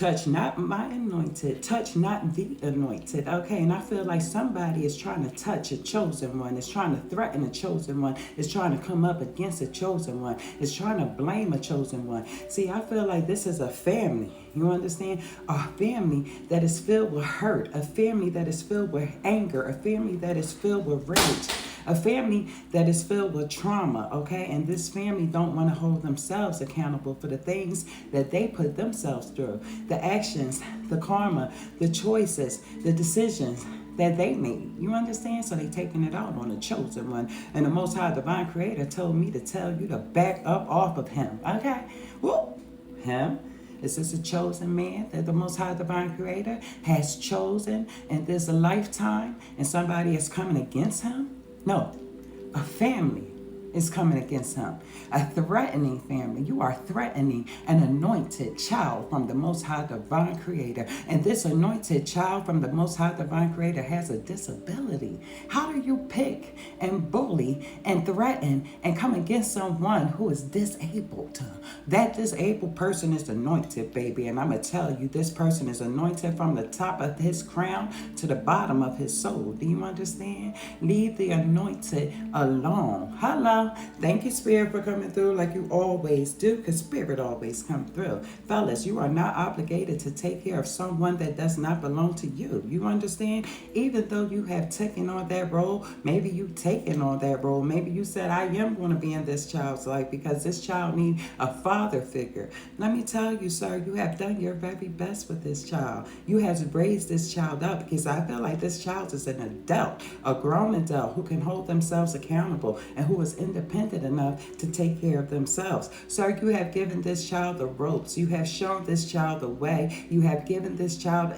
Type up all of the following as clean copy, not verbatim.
Touch not my anointed. Touch not the anointed. Okay, and I feel like somebody is trying to touch a chosen one. Is trying to threaten a chosen one. Is trying to come up against a chosen one. Is trying to blame a chosen one. See, I feel like this is a family. You understand? A family that is filled with hurt. A family that is filled with anger. A family that is filled with rage. A family that is filled with trauma, okay? And this family don't want to hold themselves accountable for the things that they put themselves through, the actions, the karma, the choices, the decisions that they made. You understand? So they taking it out on the chosen one. And the Most High Divine Creator told me to tell you to back up off of him, okay? Whoop, him. Is this a chosen man that the Most High Divine Creator has chosen in this lifetime and somebody is coming against him? No, a family is coming against him. A threatening family. You are threatening an anointed child from the Most High Divine Creator. And this anointed child from the Most High Divine Creator has a disability. How do you pick and bully and threaten and come against someone who is disabled? That disabled person is anointed, baby. And I'm going to tell you, this person is anointed from the top of his crown to the bottom of his soul. Do you understand? Leave the anointed alone. Hello. Thank you, Spirit, for coming through like you always do, because Spirit always comes through. Fellas, you are not obligated to take care of someone that does not belong to you. You understand? Even though you have taken on that role, maybe you've taken on that role. Maybe you said, I am going to be in this child's life because this child needs a father figure. Let me tell you, sir, you have done your very best with this child. You have raised this child up, because I feel like this child is an adult, a grown adult who can hold themselves accountable and who is independent enough to take care of themselves. Sir, you have given this child the ropes. You have shown this child the way. You have given this child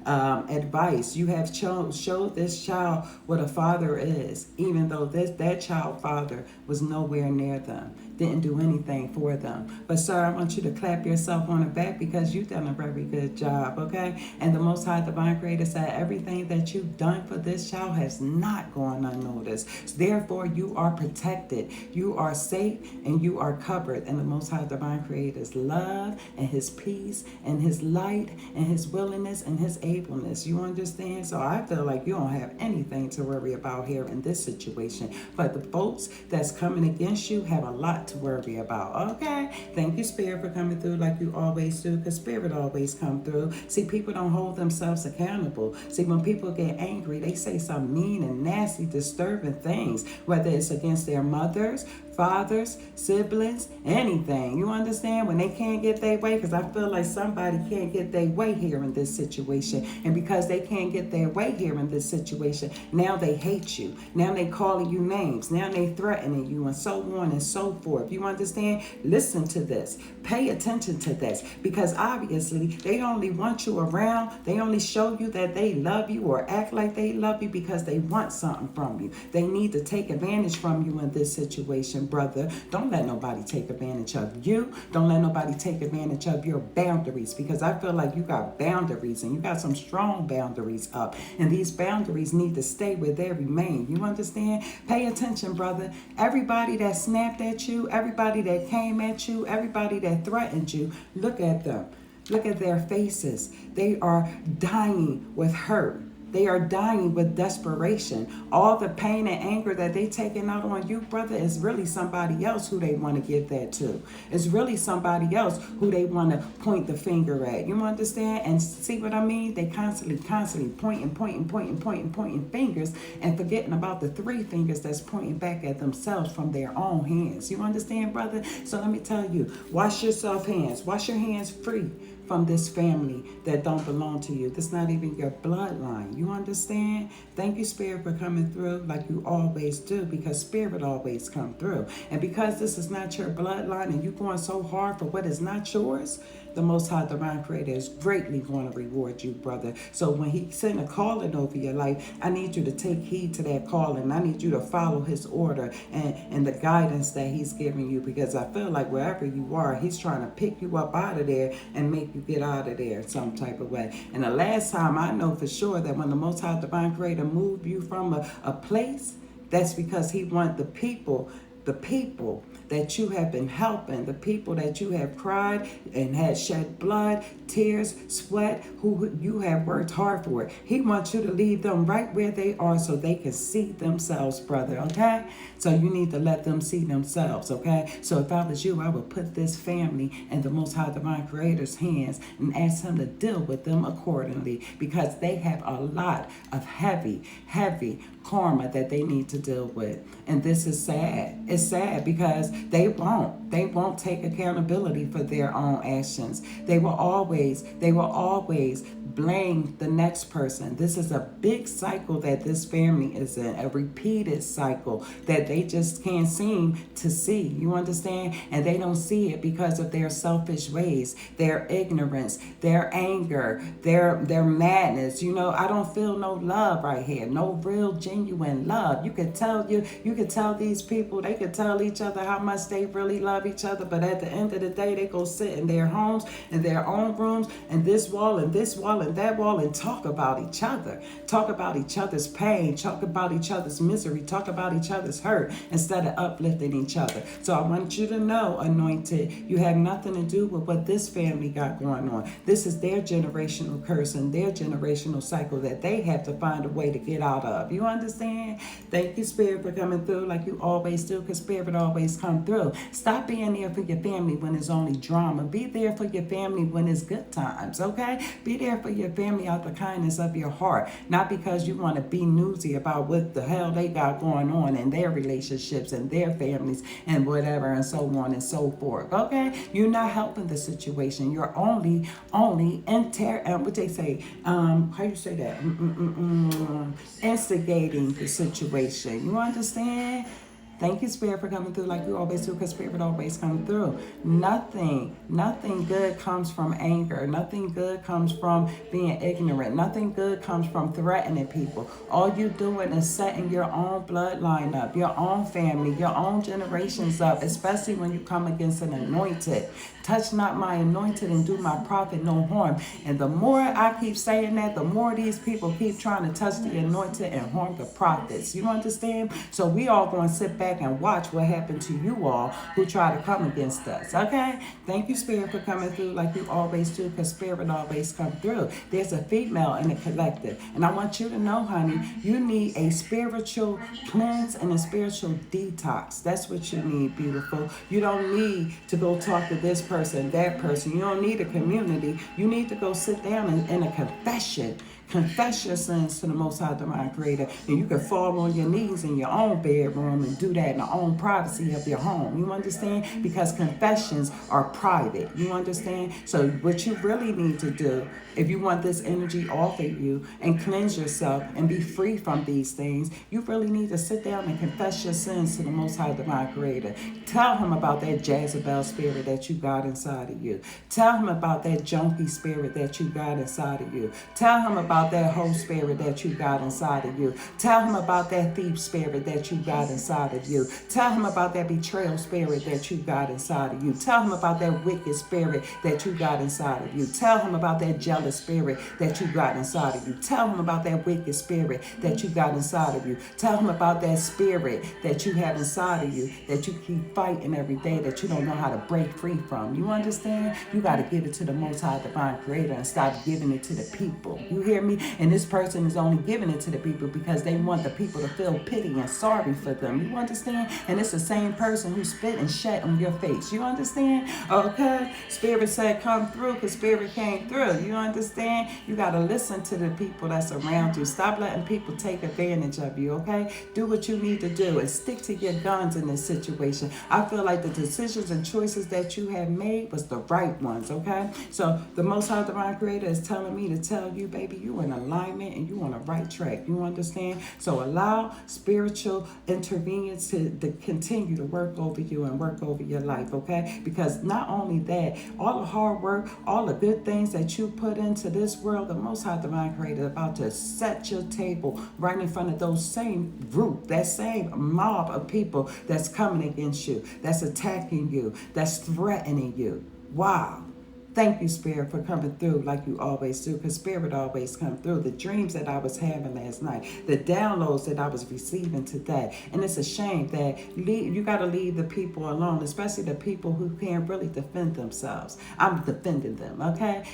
advice. You have showed this child what a father is, even though that child father was nowhere near them, didn't do anything for them. But sir, I want you to clap yourself on the back because you've done a very good job, okay? And the Most High Divine Creator said everything that you've done for this child has not gone unnoticed. Therefore, you are protected, you are safe, and you are covered in the Most High Divine Creator's love and his peace and his light and his willingness and his ableness. You understand? So I feel like you don't have anything to worry about here in this situation. But the folks that's coming against you have a lot to worry about, okay? Thank you, Spirit, for coming through like you always do, because Spirit always come through. See, people don't hold themselves accountable. See, when people get angry, they say some mean and nasty, disturbing things, whether it's against their mothers, fathers, siblings, anything. You understand? When they can't get their way, because I feel like somebody can't get their way here in this situation. And because they can't get their way here in this situation, now they hate you. Now they calling you names. Now they threatening you, and so on and so forth. You understand? Listen to this. Pay attention to this, because obviously they only want you around. They only show you that they love you or act like they love you because they want something from you. They need to take advantage from you in this situation, brother. Don't let nobody take advantage of you. Don't let nobody take advantage of your boundaries, because I feel like you got boundaries, and you got some strong boundaries up, and these boundaries need to stay where they remain. You understand? Pay attention, brother. Everybody that snapped at you, everybody that came at you, everybody that threatened you, look at them. Look at their faces. They are dying with hurt. They are dying with desperation. All the pain and anger that they taking out on you, brother, is really somebody else who they want to give that to. It's really somebody else who they want to point the finger at. You understand? And see what I mean? They constantly pointing fingers and forgetting about the three fingers that's pointing back at themselves from their own hands. You understand, brother? So let me tell you, wash yourself hands. Wash your hands free from this family that don't belong to you. That's not even your bloodline. You understand? Thank you, Spirit, for coming through like you always do, because Spirit always come through. And because this is not your bloodline and you're going so hard for what is not yours, the Most High Divine Creator is greatly going to reward you, brother. So when he sent a calling over your life, I need you to take heed to that calling. I need you to follow his order and the guidance that he's giving you, because I feel like wherever you are, he's trying to pick you up out of there and make you get out of there some type of way. And the last time I know for sure that when the Most High Divine Creator moved you from a place, that's because he wanted the people the people that you have been helping, the people that you have cried and had shed blood, tears, sweat, who you have worked hard for. He wants you to leave them right where they are so they can see themselves, brother, okay? So you need to let them see themselves, okay? So if I was you, I would put this family in the Most High Divine Creator's hands and ask him to deal with them accordingly, because they have a lot of heavy karma that they need to deal with. And this is sad. It's sad because they won't take accountability for their own actions. They will always blame the next person. This is a big cycle that this family is in, a repeated cycle that they just can't seem to see. You understand? And they don't see it because of their selfish ways, their ignorance, their anger, their madness. You know, I don't feel no love right here, no real genuine love. You could tell these people, they could tell each other how much they really love each other, but at the end of the day, they go sit in their homes, in their own rooms, and this wall and this wall and that wall, and talk about each other, talk about each other's pain, talk about each other's misery, talk about each other's hurt, instead of uplifting each other. So I want you to know, anointed, you have nothing to do with what this family got going on. This is their generational curse and their generational cycle that they have to find a way to get out of. You understand? Thank you, Spirit, for coming through like you always do, because Spirit always come through. Stop being there for your family when it's only drama. Be there for your family when it's good times, okay? Be there for your family out the kindness of your heart, not because you want to be newsy about what the hell they got going on in their relationships and their families and whatever and so on and so forth, okay? You're not helping the situation. You're only what they say, how you say that? Instigating the situation. You understand? Thank you, Spirit, for coming through like you always do, because Spirit always comes through. Nothing good comes from anger. Nothing good comes from being ignorant. Nothing good comes from threatening people. All you doing is setting your own bloodline up, your own family, your own generations up, especially when you come against an anointed. Touch not my anointed and do my prophet no harm. And the more I keep saying that, the more these people keep trying to touch the anointed and harm the prophets. You understand? So we all going to sit back and watch what happened to you all who try to come against us, okay? Thank you, Spirit, for coming through like you always do, because Spirit always come through. There's a female in the collective, and I want you to know, honey, you need a spiritual cleanse and a spiritual detox. That's what you need, beautiful. You don't need to go talk to this person, that person. You don't need a community. You need to go sit down in a confession. Confess your sins to the Most High Divine Creator, and you can fall on your knees in your own bedroom and do that in the own privacy of your home. You understand? Because confessions are private. You understand? So what you really need to do, if you want this energy off of you and cleanse yourself and be free from these things, you really need to sit down and confess your sins to the Most High Divine Creator. Tell him about that Jezebel spirit that you got inside of you. Tell him about that junkie spirit that you got inside of you. Tell him about that whole spirit that you got inside of you. Tell him about that thief spirit that you got inside of you. Tell him about that betrayal spirit that you got inside of you. Tell him about that wicked spirit that you got inside of you. Tell him about that jealous spirit that you got inside of you. Tell him about that wicked spirit that you got inside of you. Tell him about that spirit that you have inside of you that you keep fighting every day that you don't know how to break free from. You understand? You got to give it to the Most High Divine Creator and stop giving it to the people. You hear me? And this person is only giving it to the people because they want the people to feel pity and sorry for them. You understand? And it's the same person who spit and shat on your face. You understand? Okay? Spirit said come through because Spirit came through. You understand? You got to listen to the people that's around you. Stop letting people take advantage of you, okay? Do what you need to do and stick to your guns in this situation. I feel like the decisions and choices that you have made was the right ones, okay? So the Most High Divine Creator is telling me to tell you, baby, you in alignment and you on the right track. You understand? So allow spiritual intervenience to continue to work over you and work over your life, okay? Because not only that, all the hard work, all the good things that you put into this world, the Most High Divine Creator is about to set your table right in front of those same group, that same mob of people that's coming against you, that's attacking you, that's threatening you. Wow. Thank you, Spirit, for coming through like you always do, because Spirit always come through. The dreams that I was having last night, the downloads that I was receiving today. And it's a shame that you got to leave the people alone, especially the people who can't really defend themselves. I'm defending them, okay?